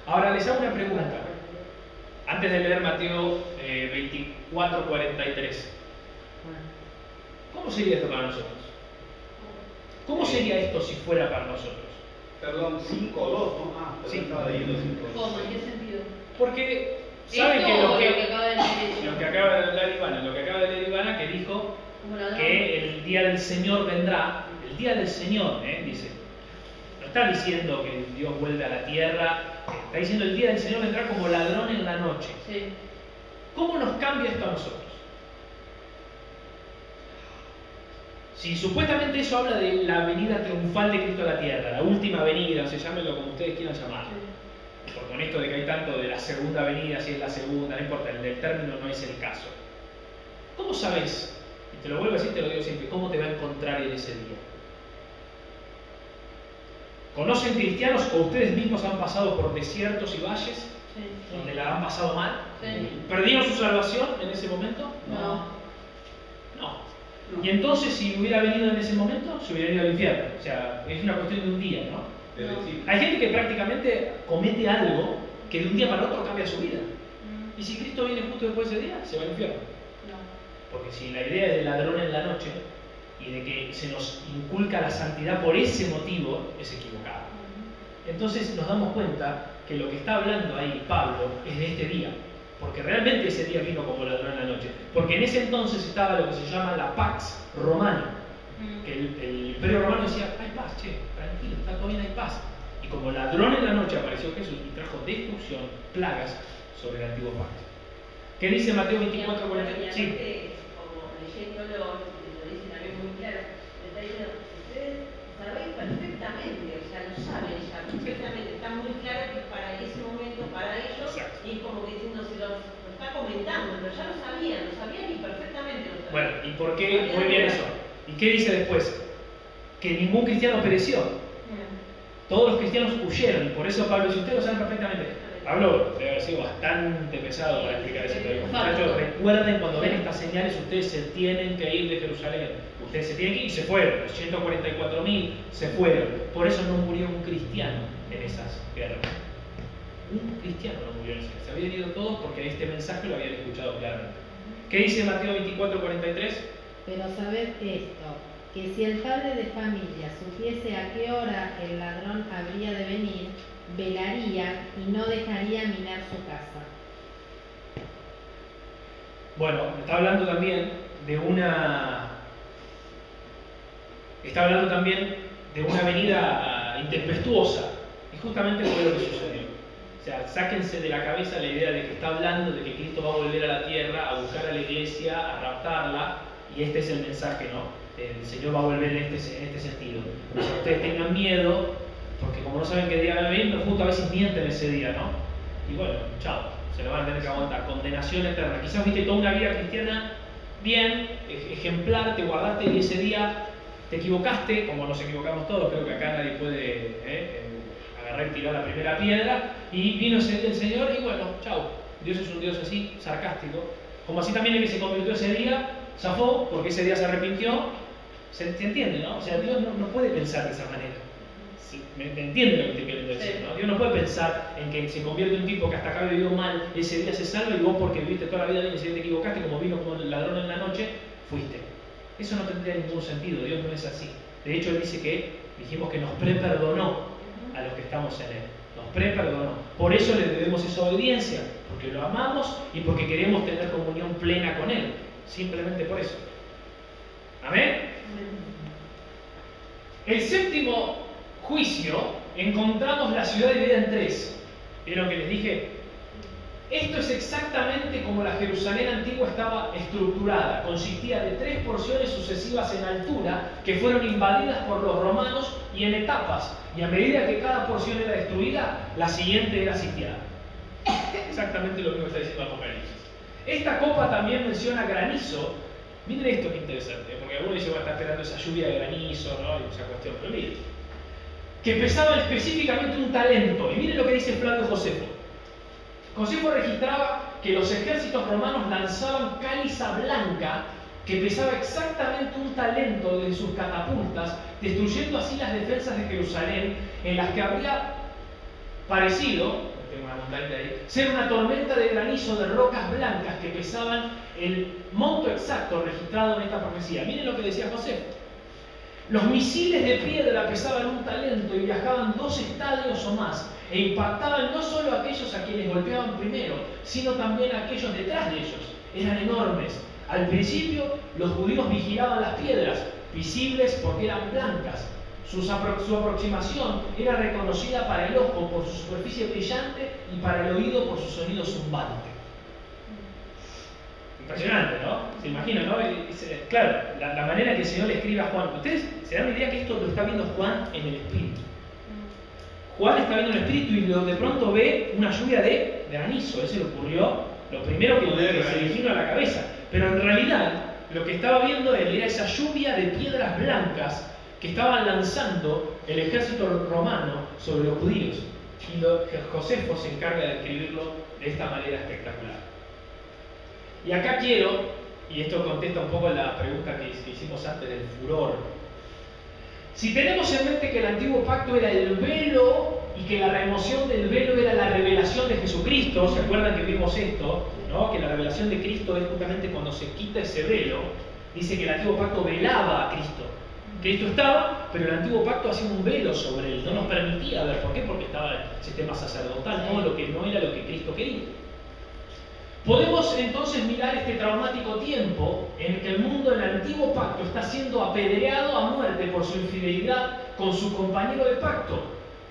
Ahora les hago una pregunta. Antes de leer Mateo 24:43. ¿Cómo sería esto para nosotros? ¿Cómo sería esto si fuera para nosotros? Perdón, 5:2, ¿no? Sí. Estaba leyendo 5:2. ¿Cómo? ¿En qué sentido? Porque saben ¿Esto que o lo que acaba de leer? lo que acaba de leer Ivana, que dijo Como ladrón. que el día del Señor vendrá. El día del Señor, dice. No está diciendo que Dios vuelve a la tierra. Está diciendo el día del Señor vendrá como ladrón en la noche. Sí. ¿Cómo nos cambia esto a nosotros? Si supuestamente eso habla de la venida triunfal de Cristo a la tierra, la última venida, se llámelo como ustedes quieran llamarlo. Porque con esto de que hay tanto de la segunda venida, si es la segunda, no importa, el término no es el caso. ¿Cómo sabes? Y te lo vuelvo a decir, te lo digo siempre, ¿cómo te va a encontrar en ese día? ¿Conocen cristianos o ustedes mismos han pasado por desiertos y valles donde la han pasado mal? Sí. ¿Perdieron su salvación en ese momento? No. Y entonces, si hubiera venido en ese momento, se hubiera ido al infierno. O sea, es una cuestión de un día, ¿no? Hay gente que prácticamente comete algo que de un día para otro cambia su vida. Y si Cristo viene justo después de ese día, se va al infierno. Porque si la idea es del ladrón en la noche y de que se nos inculca la santidad por ese motivo, es equivocado. Entonces nos damos cuenta que lo que está hablando ahí Pablo es de este día. Porque realmente ese día vino como ladrón en la noche. Porque en ese entonces estaba lo que se llama la Pax Romana. Que el Imperio Romano decía, hay paz, che, tranquilo, está todo bien, hay paz. Y como ladrón en la noche apareció Jesús y trajo destrucción, plagas sobre el antiguo pacto. ¿Qué dice Mateo 24:40? Sí. Como leyéndolo, lo dice también muy claro, le está diciendo, ustedes sabéis perfectamente, o sea, lo saben ya perfectamente, está muy claro que para ese momento, para ellos, Exacto. y es como que diciendo, se lo está comentando, pero ya lo sabían y perfectamente lo sabían. Bueno, ¿y por qué? Muy bien eso. ¿Y qué dice después? Que ningún cristiano pereció. Todos los cristianos huyeron, y por eso Pablo dice, ustedes lo saben perfectamente. Pablo debe haber sido bastante pesado para explicar eso. Muchachos, recuerden cuando ven estas señales, ustedes se tienen que ir de Jerusalén. Ustedes se tienen que ir y se fueron. Los 144.000 se fueron. Por eso no murió un cristiano en esas guerras. Un cristiano no murió en esas guerras. Se habían ido todos porque este mensaje lo habían escuchado claramente. ¿Qué dice Mateo 24:43? Pero sabed esto, que si el padre de familia supiese a qué hora el ladrón habría de venir, velaría y no dejaría minar su casa. Bueno, está hablando también de una venida intempestuosa, y justamente fue lo que sucedió. O sea, sáquense de la cabeza la idea de que está hablando de que Cristo va a volver a la tierra, a buscar a la iglesia, a raptarla, y este es el mensaje, ¿no? El Señor va a volver en este sentido. Pero si ustedes tengan miedo, porque como no saben qué día va a venir, justo a veces mienten ese día, ¿no? Y bueno, chao, se lo van a tener que aguantar. Condenación eterna. Quizás viste toda una vida cristiana bien, ejemplar, te guardaste y ese día te equivocaste, como nos equivocamos todos, creo que acá nadie puede agarrar y tirar la primera piedra, y vino ese día el Señor y bueno, chao. Dios es un Dios así, sarcástico. Como así también el que se convirtió ese día, zafó, porque ese día se arrepintió. ¿Se entiende, no? O sea, Dios no puede pensar de esa manera. Sí, ¿me entiende lo que estoy queriendo decir? ¿No? Dios no puede pensar en que se convierte un tipo que hasta acá vivió mal, ese día se salva y vos porque viviste toda la vida bien y ese día te equivocaste, como vino como el ladrón en la noche, fuiste. Eso no tendría ningún sentido, Dios no es así. De hecho, Él dice que, dijimos que nos preperdonó a los que estamos en Él. Nos preperdonó. Por eso le debemos esa obediencia, porque lo amamos y porque queremos tener comunión plena con Él. Simplemente por eso. ¿Amén? El séptimo juicio, encontramos la ciudad dividida en tres. ¿Vieron que les dije? Esto es exactamente como la Jerusalén antigua estaba estructurada. Consistía de 3 porciones sucesivas en altura que fueron invadidas por los romanos y en etapas. Y a medida que cada porción era destruida, la siguiente era sitiada. Exactamente lo mismo que está diciendo Apocalipsis. Esta copa también menciona granizo. Miren esto que interesante, porque algunos dicen que va a estar esperando esa lluvia de granizo, ¿no? Y esa cuestión, pero miren. Que pesaba específicamente un talento. Y miren lo que dice Flavio Josefo. Josefo registraba que los ejércitos romanos lanzaban cáliza blanca que pesaba exactamente un talento de sus catapultas, destruyendo así las defensas de Jerusalén, en las que habría parecido, tengo una montaña ahí, ser una tormenta de granizo de rocas blancas que pesaban el monto exacto registrado en esta profecía. Miren lo que decía Josefo. Los misiles de piedra pesaban un talento y viajaban 2 estadios o más, e impactaban no solo a aquellos a quienes golpeaban primero, sino también a aquellos detrás de ellos. Eran enormes. Al principio, los judíos vigilaban las piedras, visibles porque eran blancas. Su aproximación era reconocida para el ojo por su superficie brillante y para el oído por su sonido zumbante. Impresionante, ¿no? Se imaginan, ¿no? Claro, la manera en que el Señor le escribe a Juan. Ustedes se dan una idea que esto lo está viendo Juan en el Espíritu. Juan está viendo en el Espíritu y de pronto ve una lluvia de granizo. Eso le ocurrió, lo primero que se le vino a la cabeza. Pero en realidad, lo que estaba viendo él era esa lluvia de piedras blancas que estaban lanzando el ejército romano sobre los judíos. Y Josefo se encarga de escribirlo de esta manera espectacular. Y acá quiero, y esto contesta un poco la pregunta que hicimos antes del furor. Si tenemos en mente que el antiguo pacto era el velo y que la remoción del velo era la revelación de Jesucristo, ¿se acuerdan que vimos esto? ¿No? Que la revelación de Cristo es justamente cuando se quita ese velo. Dice que el antiguo pacto velaba a Cristo. Cristo estaba, pero el antiguo pacto hacía un velo sobre él, no nos permitía ver. ¿Por qué? Porque estaba el sistema sacerdotal, todo lo que no era lo que Cristo quería. Podemos entonces mirar este traumático tiempo en que el mundo del antiguo pacto está siendo apedreado a muerte por su infidelidad con su compañero de pacto,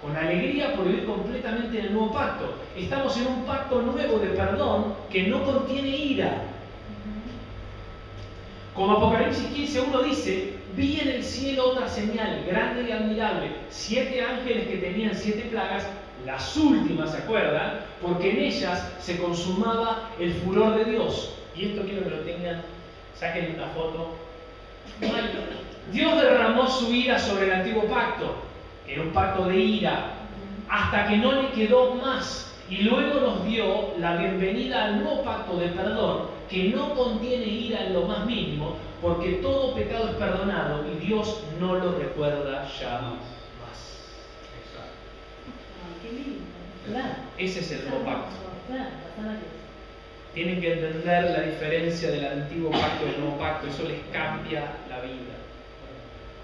con alegría por vivir completamente en el nuevo pacto. Estamos en un pacto nuevo de perdón que no contiene ira. Como Apocalipsis 15:1 dice, vi en el cielo otra señal grande y admirable, 7 ángeles que tenían 7 plagas, las últimas, ¿se acuerdan? Porque en ellas se consumaba el furor de Dios. Y esto quiero que lo tengan, saquen una foto. Dios derramó su ira sobre el antiguo pacto, que era un pacto de ira, hasta que no le quedó más. Y luego nos dio la bienvenida al nuevo pacto de perdón, que no contiene ira en lo más mínimo, porque todo pecado es perdonado y Dios no lo recuerda ya más. Claro. Ese es el nuevo pacto. Claro, Tienen que entender la diferencia del antiguo pacto y del nuevo pacto. Eso les cambia la vida.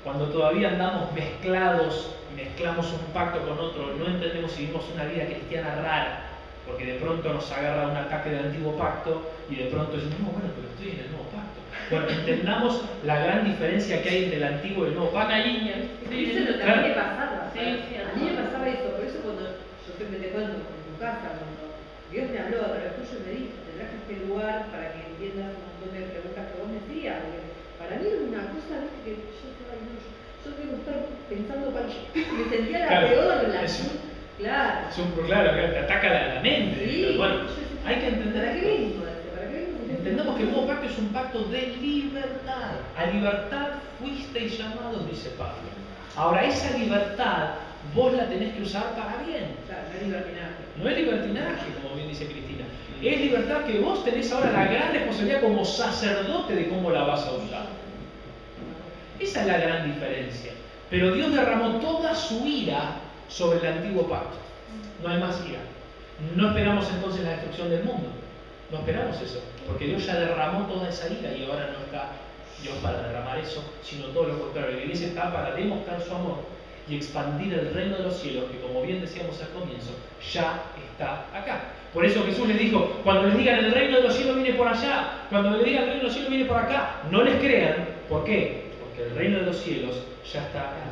Cuando todavía andamos mezclados, mezclamos un pacto con otro, no entendemos si vivimos una vida cristiana rara, porque de pronto nos agarra un ataque del antiguo pacto y de pronto decimos, no, bueno, pero estoy en el nuevo pacto. Bueno, entendamos la gran diferencia que hay entre el antiguo y el nuevo pacto. Una línea. Eso es lo que a mí me pasaba. Sí, sí, a mí me pasaba eso, por eso cuando yo siempre te cuento en tu casa, cuando Dios me habló a través tuyo y me dijo, te traje este lugar para que entiendas un montón de preguntas que vos me hacías, porque para mí era una cosa, viste, que yo estaba yo tengo que estar pensando me sentía la Claro, peor, claro. Claro, que te ataca la mente. Sí, Pero bueno, yo decía, hay que entender. ¿para qué vengo? ¿Para qué vengo? Entendamos que el nuevo pacto es un pacto de libertad. A libertad fuisteis llamados, dice Pablo. Ahora, esa libertad vos la tenés que usar para bien. Claro, no es libertinaje. No es libertinaje, como bien dice Cristina. Es libertad que vos tenés ahora la gran responsabilidad como sacerdote de cómo la vas a usar. Esa es la gran diferencia. Pero Dios derramó toda su ira sobre el antiguo pacto. No hay más ira. No esperamos entonces la destrucción del mundo. No esperamos eso, porque Dios ya derramó toda esa ira y ahora no está Dios para derramar eso, sino todo lo contrario. La iglesia está para demostrar su amor y expandir el reino de los cielos, que como bien decíamos al comienzo, ya está acá. Por eso Jesús les dijo, cuando les digan el reino de los cielos viene por allá, cuando les digan el reino de los cielos viene por acá, no les crean. ¿Por qué? Porque el reino de los cielos ya está acá.